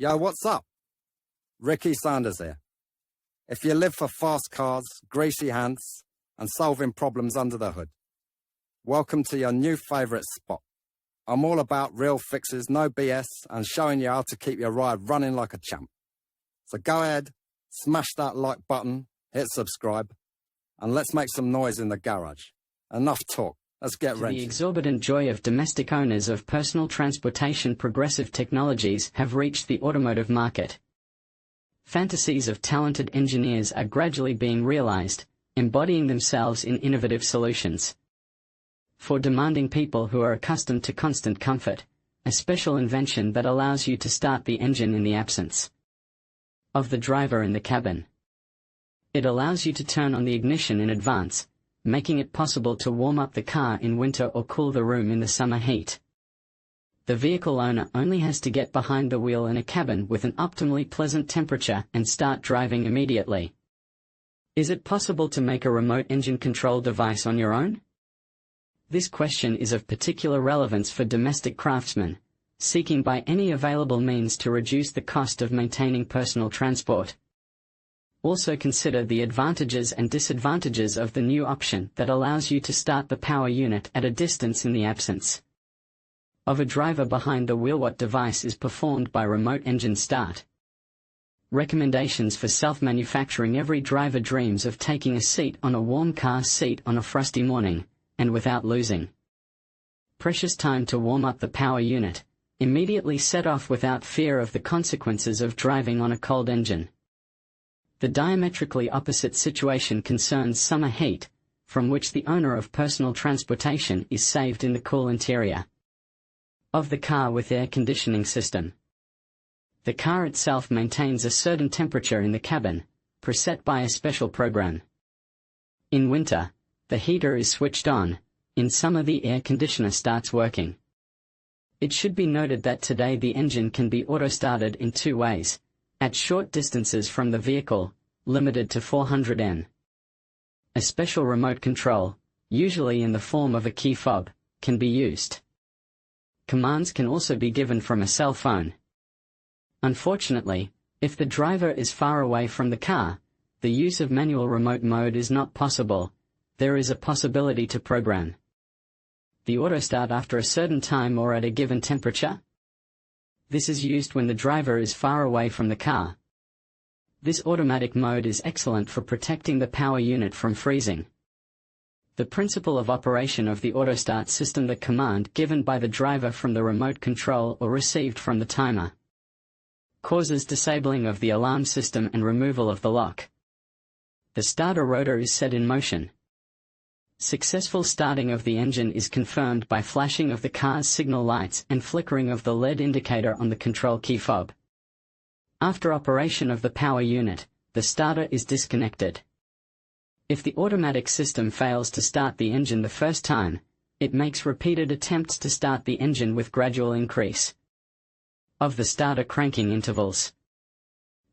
Yo, what's up? Ricky Sanders here. If you live for fast cars, greasy hands, and solving problems under the hood, welcome to your new favourite spot. I'm all about real fixes, no BS, and showing you how to keep your ride running like a champ. So go ahead, smash that like button, hit subscribe, and let's make some noise in the garage. Enough talk. Let's get ready. The exorbitant joy of domestic owners of personal transportation, progressive technologies have reached the automotive market. Fantasies of talented engineers are gradually being realized, embodying themselves in innovative solutions. For demanding people who are accustomed to constant comfort, a special invention that allows you to start the engine in the absence of the driver in the cabin. It allows you to turn on the ignition in advance, making it possible to warm up the car in winter or cool the room in the summer heat. The vehicle owner only has to get behind the wheel in a cabin with an optimally pleasant temperature and start driving immediately. Is it possible to make a remote engine control device on your own? This question is of particular relevance for domestic craftsmen, seeking by any available means to reduce the cost of maintaining personal transport. Also consider the advantages and disadvantages of the new option that allows you to start the power unit at a distance in the absence of a driver behind the wheel. What device is performed by remote engine start? Recommendations for self-manufacturing. Every driver dreams of taking a seat on a warm car seat on a frosty morning, and without losing precious time to warm up the power unit, immediately set off without fear of the consequences of driving on a cold engine. The diametrically opposite situation concerns summer heat, from which the owner of personal transportation is saved in the cool interior of the car with air conditioning system. The car itself maintains a certain temperature in the cabin, preset by a special program. In winter, the heater is switched on. In summer, the air conditioner starts working. It should be noted that today the engine can be auto-started in two ways. At short distances from the vehicle, limited to 400 N. A special remote control, usually in the form of a key fob, can be used. Commands can also be given from a cell phone. Unfortunately, if the driver is far away from the car, the use of manual remote mode is not possible. There is a possibility to program the auto start after a certain time or at a given temperature. This is used when the driver is far away from the car. This automatic mode is excellent for protecting the power unit from freezing. The principle of operation of the autostart system: the command given by the driver from the remote control or received from the timer causes disabling of the alarm system and removal of the lock. The starter rotor is set in motion. Successful starting of the engine is confirmed by flashing of the car's signal lights and flickering of the LED indicator on the control key fob. After operation of the power unit, the starter is disconnected. If the automatic system fails to start the engine the first time, it makes repeated attempts to start the engine with gradual increase of the starter cranking intervals.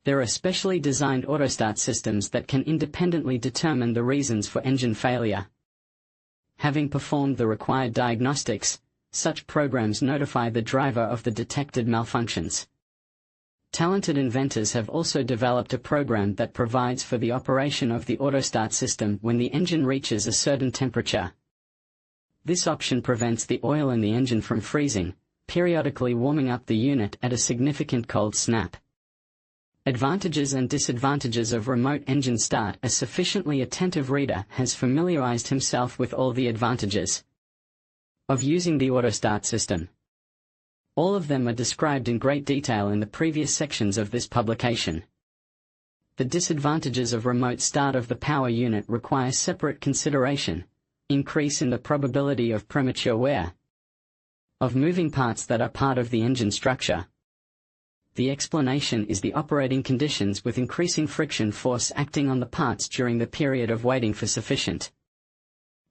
There are specially designed autostart systems that can independently determine the reasons for engine failure. Having performed the required diagnostics, such programs notify the driver of the detected malfunctions. Talented inventors have also developed a program that provides for the operation of the autostart system when the engine reaches a certain temperature. This option prevents the oil in the engine from freezing, periodically warming up the unit at a significant cold snap. Advantages and disadvantages of remote engine start. A sufficiently attentive reader has familiarized himself with all the advantages of using the autostart system. All of them are described in great detail in the previous sections of this publication. The disadvantages of remote start of the power unit require separate consideration: increase in the probability of premature wear of moving parts that are part of the engine structure. The explanation is the operating conditions with increasing friction force acting on the parts during the period of waiting for sufficient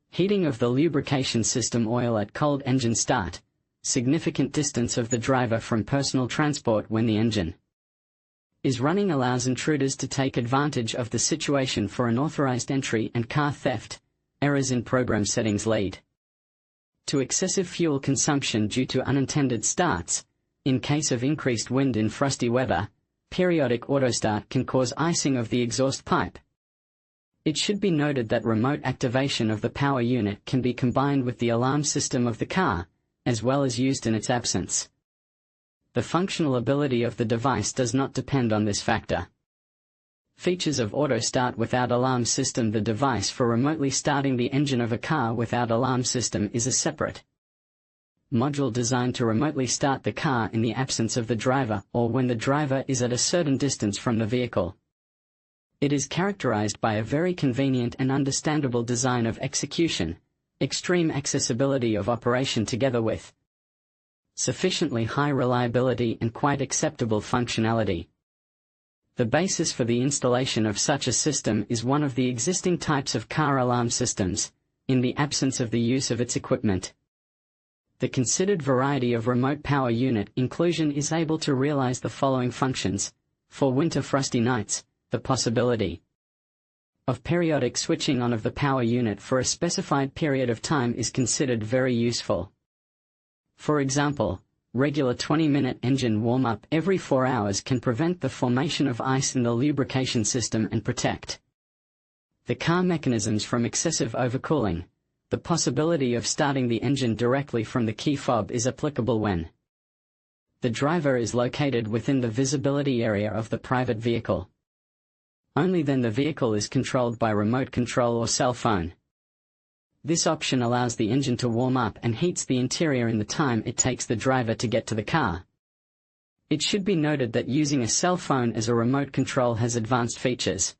heating of the lubrication system oil at cold engine start, significant distance of the driver from personal transport when the engine is running allows intruders to take advantage of the situation for unauthorized entry and car theft. Errors in program settings lead to excessive fuel consumption due to unintended starts. In case of increased wind in frosty weather, periodic autostart can cause icing of the exhaust pipe. It should be noted that remote activation of the power unit can be combined with the alarm system of the car, as well as used in its absence. The functional ability of the device does not depend on this factor. Features of auto start without alarm system. The device for remotely starting the engine of a car without alarm system is a separate module designed to remotely start the car in the absence of the driver or when the driver is at a certain distance from the vehicle. It is characterized by a very convenient and understandable design of execution, extreme accessibility of operation together with sufficiently high reliability and quite acceptable functionality. The basis for the installation of such a system is one of the existing types of car alarm systems, in the absence of the use of its equipment. The considered variety of remote power unit inclusion is able to realize the following functions. For winter frosty nights, the possibility of periodic switching on of the power unit for a specified period of time is considered very useful. For example, regular 20-minute engine warm-up every 4 hours can prevent the formation of ice in the lubrication system and protect the car mechanisms from excessive overcooling. The possibility of starting the engine directly from the key fob is applicable when the driver is located within the visibility area of the private vehicle. Only then the vehicle is controlled by remote control or cell phone. This option allows the engine to warm up and heats the interior in the time it takes the driver to get to the car. It should be noted that using a cell phone as a remote control has advanced features.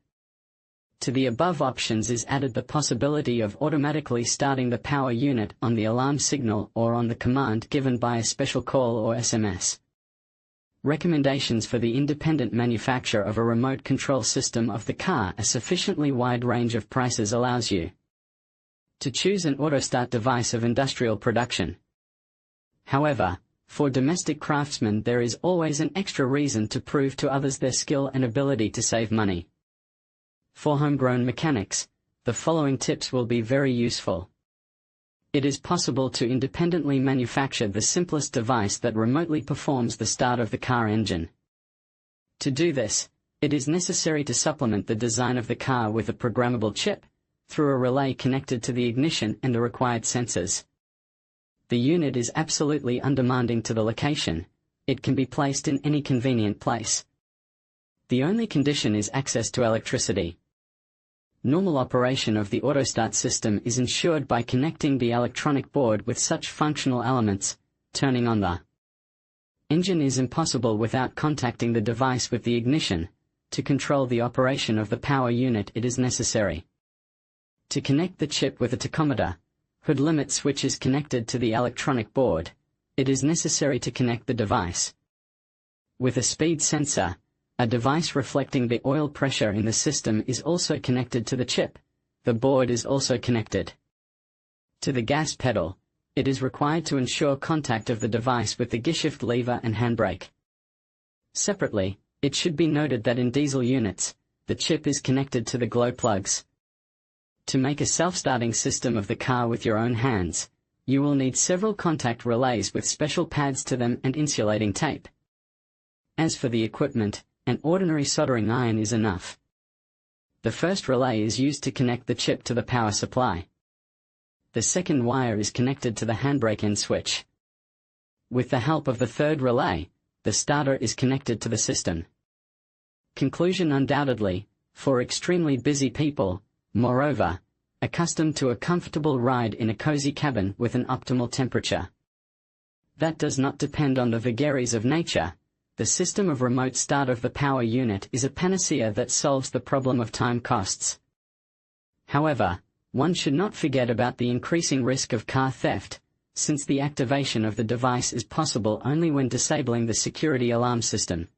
To the above options is added the possibility of automatically starting the power unit on the alarm signal or on the command given by a special call or SMS. Recommendations for the independent manufacture of a remote control system of the car. A sufficiently wide range of prices allows you to choose an autostart device of industrial production. However, for domestic craftsmen there is always an extra reason to prove to others their skill and ability to save money. For homegrown mechanics, the following tips will be very useful. It is possible to independently manufacture the simplest device that remotely performs the start of the car engine. To do this, it is necessary to supplement the design of the car with a programmable chip, through a relay connected to the ignition and the required sensors. The unit is absolutely undemanding to the location. It can be placed in any convenient place. The only condition is access to electricity. Normal operation of the autostart system is ensured by connecting the electronic board with such functional elements. Turning on the engine is impossible without contacting the device with the ignition. To control the operation of the power unit it is necessary to connect the chip with a tachometer. Hood limit switch is connected to the electronic board. It is necessary to connect the device with a speed sensor. A device reflecting the oil pressure in the system is also connected to the chip. The board is also connected to the gas pedal. It is required to ensure contact of the device with the gearshift lever and handbrake. Separately, it should be noted that in diesel units, the chip is connected to the glow plugs. To make a self-starting system of the car with your own hands, you will need several contact relays with special pads to them and insulating tape. As for the equipment, an ordinary soldering iron is enough. The first relay is used to connect the chip to the power supply. The second wire is connected to the handbrake end switch. With the help of the third relay, the starter is connected to the system. Conclusion: undoubtedly, for extremely busy people, moreover, accustomed to a comfortable ride in a cozy cabin with an optimal temperature that does not depend on the vagaries of nature, the system of remote start of the power unit is a panacea that solves the problem of time costs. However, one should not forget about the increasing risk of car theft, since the activation of the device is possible only when disabling the security alarm system.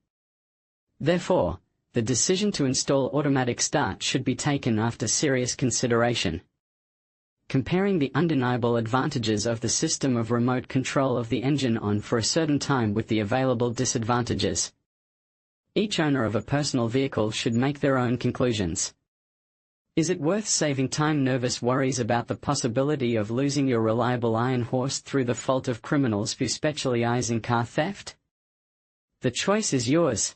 Therefore, the decision to install automatic start should be taken after serious consideration. Comparing the undeniable advantages of the system of remote control of the engine on for a certain time with the available disadvantages. Each owner of a personal vehicle should make their own conclusions. Is it worth saving time? Nervous worries about the possibility of losing your reliable iron horse through the fault of criminals who specialize in car theft? The choice is yours.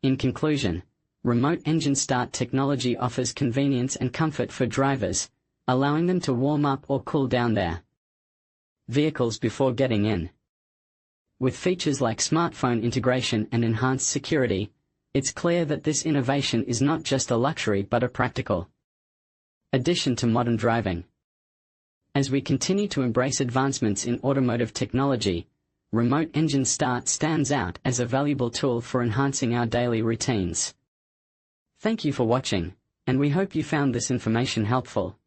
In conclusion, remote engine start technology offers convenience and comfort for drivers, allowing them to warm up or cool down their vehicles before getting in. With features like smartphone integration and enhanced security, it's clear that this innovation is not just a luxury but a practical addition to modern driving. As we continue to embrace advancements in automotive technology, remote engine start stands out as a valuable tool for enhancing our daily routines. Thank you for watching, and we hope you found this information helpful.